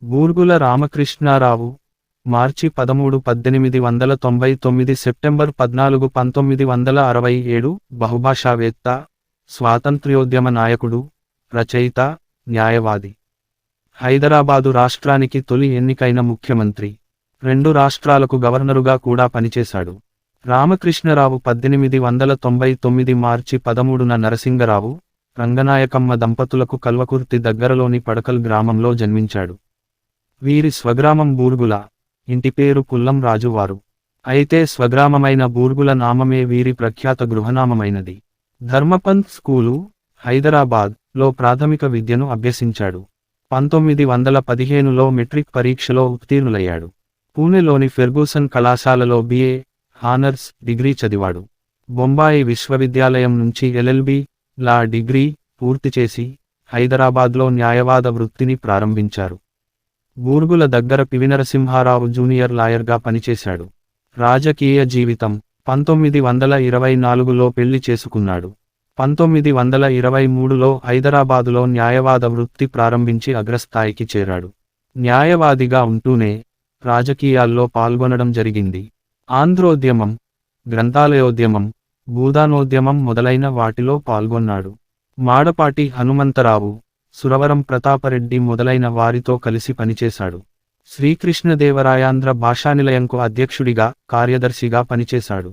బూర్గుల రామకృష్ణారావు మార్చి 13 1899 September 14 1967 బహుభాషావేత్త, స్వాతంత్ర్యోద్యమ నాయకుడు, రచయిత, న్యాయవాది. హైదరాబాదు రాష్ట్రానికి తొలి ఎన్నికైన ముఖ్యమంత్రి. 2 రాష్ట్రాలకు గవర్నరుగా కూడా పనిచేశాడు. రామకృష్ణరావు 1899 మార్చి 13న నరసింగరావు, రంగనాయకమ్మ దంపతులకు కల్వకుర్తి దగ్గరలోని పడకల్ గ్రామంలో జన్మించాడు. వీరి స్వగ్రామం బూర్గుల. ఇంటి పేరు పుల్లం రాజువారు. అయితే స్వగ్రామమైన బూర్గుల నామమే వీరి ప్రఖ్యాత గృహనామమైనది. ధర్మపంత్ స్కూలు, హైదరాబాద్ లో ప్రాథమిక విద్యను అభ్యసించాడు. 1915లో మెట్రిక్ పరీక్షలో ఉత్తీర్ణులయ్యాడు. పూణెలోని ఫెర్గూసన్ కళాశాలలో BA హానర్స్ డిగ్రీ చదివాడు. బొంబాయి విశ్వవిద్యాలయం నుంచి LLB లా డిగ్రీ పూర్తి చేసి హైదరాబాద్లో న్యాయవాద వృత్తిని ప్రారంభించారు. బూర్గుల దగ్గర పివినరసింహారావు జూనియర్ లాయర్గా పనిచేశాడు. రాజకీయ జీవితం 1924లో పెళ్లి చేసుకున్నాడు. 1923లో హైదరాబాదులో న్యాయవాద వృత్తి ప్రారంభించి అగ్రస్థాయికి చేరాడు. న్యాయవాదిగా ఉంటూనే రాజకీయాల్లో పాల్గొనడం జరిగింది. ఆంధ్రోద్యమం, గ్రంథాలయోద్యమం, భూదానోద్యమం మొదలైన వాటిలో పాల్గొన్నాడు. మాడపాటి హనుమంతరావు, సురవరం ప్రతాపరెడ్డి మొదలైన వారితో కలిసి పనిచేశాడు. శ్రీకృష్ణదేవరాయాంధ్ర భాషానిలయంకు అధ్యక్షుడిగా, కార్యదర్శిగా పనిచేశాడు.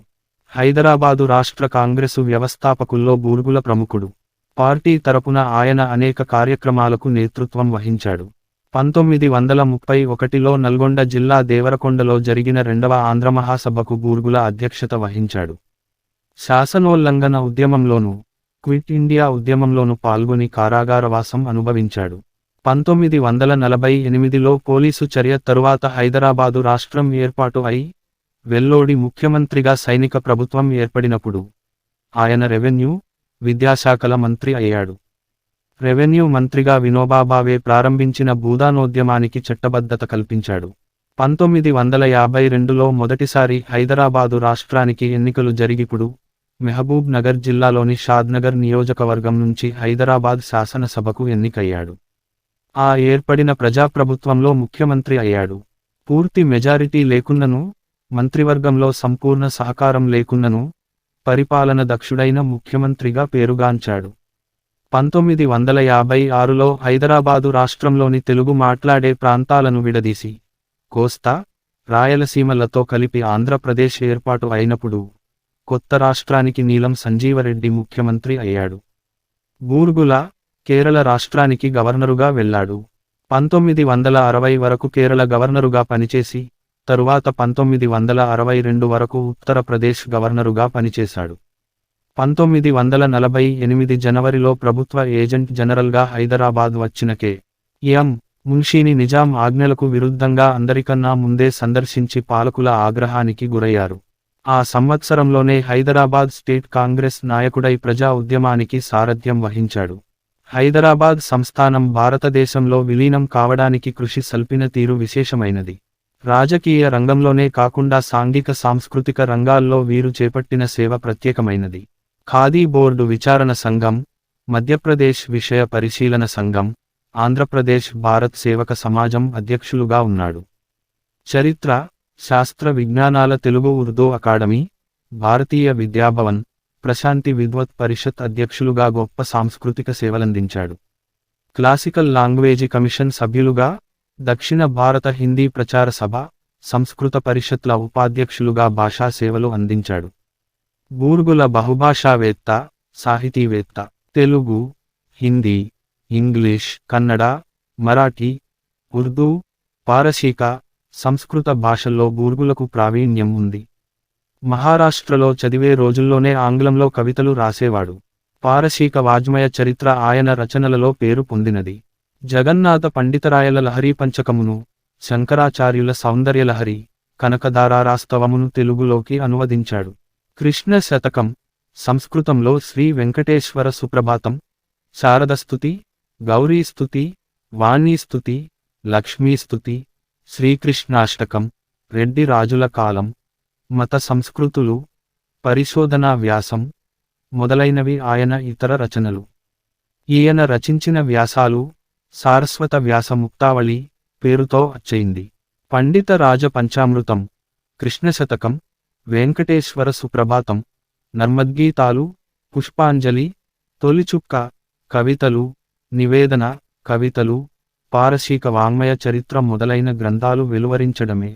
హైదరాబాదు రాష్ట్ర కాంగ్రెసు వ్యవస్థాపకుల్లో బూర్గుల ప్రముఖుడు. పార్టీ తరపున ఆయన అనేక కార్యక్రమాలకు నేతృత్వం వహించాడు. 1931లో నల్గొండ జిల్లా దేవరకొండలో జరిగిన 2వ ఆంధ్రమహాసభకు బూర్గుల అధ్యక్షత వహించాడు. శాసనోల్లంఘన ఉద్యమంలోనూ, క్విట్ ఇండియా ఉద్యమంలోనూ పాల్గొని కారాగారవాసం అనుభవించాడు. 1948లో పోలీసు చర్య తరువాత హైదరాబాదు రాష్ట్రం ఏర్పాటు అయి, వెల్లోడి ముఖ్యమంత్రిగా సైనిక ప్రభుత్వం ఏర్పడినప్పుడు ఆయన రెవెన్యూ, విద్యాశాఖల మంత్రి అయ్యాడు. రెవెన్యూ మంత్రిగా వినోబా భావే ప్రారంభించిన భూదానోద్యమానికి చట్టబద్ధత కల్పించాడు. 1952లో మొదటిసారి హైదరాబాదు రాష్ట్రానికి ఎన్నికలు జరిగిప్పుడు మెహబూబ్ నగర్ జిల్లాలోని షాద్నగర్ నియోజకవర్గం నుంచి హైదరాబాద్ శాసనసభకు ఎన్నికయ్యాడు. ఆ ఏర్పడిన ప్రజాప్రభుత్వంలో ముఖ్యమంత్రి అయ్యాడు. పూర్తి మెజారిటీ లేకున్నను, మంత్రివర్గంలో సంపూర్ణ సహకారం లేకున్నను పరిపాలన దక్షుడైన ముఖ్యమంత్రిగా పేరుగాంచాడు. 1956లో హైదరాబాదు రాష్ట్రంలోని తెలుగు మాట్లాడే ప్రాంతాలను విడదీసి కోస్తా, రాయలసీమలతో కలిపి ఆంధ్రప్రదేశ్ ఏర్పాటు అయినప్పుడు కొత్త రాష్ట్రానికి నీలం సంజీవరెడ్డి ముఖ్యమంత్రి అయ్యాడు. బూర్గుల కేరళ రాష్ట్రానికి గవర్నరుగా వెళ్లాడు. 1960 వరకు కేరళ గవర్నరుగా పనిచేసి తరువాత 1962 వరకు ఉత్తరప్రదేశ్ గవర్నరుగా పనిచేశాడు. 1948 జనవరిలో ప్రభుత్వ ఏజెంట్ జనరల్గా హైదరాబాద్ వచ్చిన కె.ఎం. మున్షీని నిజాం ఆజ్ఞలకు విరుద్ధంగా అందరికన్నా ముందే సందర్శించి పాలకుల ఆగ్రహానికి గురయ్యారు. ఆ సంవత్సరంలోనే హైదరాబాద్ స్టేట్ కాంగ్రెస్ నాయకుడై ప్రజా ఉద్యమానికి సారథ్యం వహించాడు. హైదరాబాద్ సంస్థానం భారతదేశంలో విలీనం కావడానికి కృషి సల్పిన తీరు విశేషమైనది. రాజకీయ రంగంలోనే కాకుండా సాంఘిక సాంస్కృతిక రంగాల్లో వీరు చేపట్టిన సేవ ప్రత్యేకమైనది. ఖాదీ బోర్డు విచారణ సంఘం, మధ్యప్రదేశ్ విషయ పరిశీలన సంఘం, ఆంధ్రప్రదేశ్ భారత్ సేవక సమాజం అధ్యక్షులుగా ఉన్నాడు. చరిత్ర, శాస్త్ర విజ్ఞానాల తెలుగు ఉర్దూ అకాడమీ, భారతీయ విద్యాభవన్, ప్రశాంతి విద్వత్ పరిషత్ అధ్యక్షులుగా గొప్ప సాంస్కృతిక సేవలందించాడు. క్లాసికల్ లాంగ్వేజీ కమిషన్ సభ్యులుగా, దక్షిణ భారత హిందీ ప్రచార సభ, సంస్కృత పరిషత్ల ఉపాధ్యక్షులుగా భాషా సేవలు అందించాడు. బూర్గుల బహుభాషావేత్త, సాహితీవేత్త. తెలుగు, హిందీ, ఇంగ్లీష్, కన్నడ, మరాఠీ, ఉర్దూ, పారసీక, సంస్కృత భాషల్లో బూర్గులకు ప్రావీణ్యం ఉంది. మహారాష్ట్రలో చదివే రోజుల్లోనే ఆంగ్లంలో కవితలు రాసేవాడు. పారసీక వాజ్మయ చరిత్ర ఆయన రచనలలో పేరు పొందినది. జగన్నాథ పండితరాయల లహరీ పంచకమును, శంకరాచార్యుల సౌందర్యలహరి, కనకదారాస్తవమును తెలుగులోకి అనువదించాడు. కృష్ణ శతకం, సంస్కృతంలో శ్రీ వెంకటేశ్వర సుప్రభాతం, శారదస్తుతి, గౌరీస్తుతి, వాణీస్తుతి, లక్ష్మీస్తుతి, శ్రీకృష్ణాష్టకం, రెడ్డి రాజుల కాలం, మత సంస్కృతులు, పరిశోధనా వ్యాసం మొదలైనవి ఆయన ఇతర రచనలు. ఈయన రచించిన వ్యాసాలు సారస్వత వ్యాస ముక్తావళి, పేరుతో అచ్చయింది. పండిత రాజ పంచామృతం, కృష్ణశతకం, వెంకటేశ్వర సుప్రభాతం, నర్మద్గీతాలు, పుష్పాంజలి, తొలిచుక్క, కవితలు, నివేదన, కవితలు, పారశీక వాङ्మయ చరిత్ర మొదలైన గ్రంథాలు వెలువరించడమే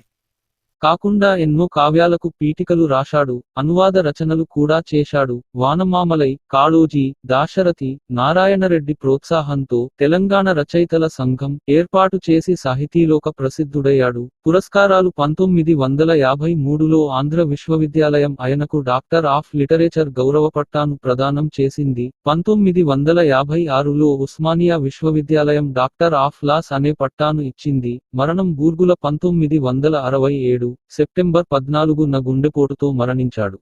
కాకుండా ఎన్నో కావ్యాలకు పీఠికలు రాశాడు, అనువాద రచనలు కూడా చేశాడు. వానమామలై, కాళోజీ, దాశరథి, నారాయణరెడ్డి ప్రోత్సాహంతో తెలంగాణ రచయితల సంఘం ఏర్పాటు చేసి సాహితీలోక ప్రసిద్ధుడయ్యాడు. పురస్కారాలు 1953లో ఆంధ్ర విశ్వవిద్యాలయం ఆయనకు డాక్టర్ ఆఫ్ లిటరేచర్ గౌరవ పట్టాను ప్రదానం చేసింది. 1956లో ఉస్మానియా విశ్వవిద్యాలయం డాక్టర్ ఆఫ్ లాస్ అనే పట్టాను ఇచ్చింది. మరణం బూర్గుల 1967 సెప్టెంబర్ 14న గుండెపోటుతో మరణించాడు.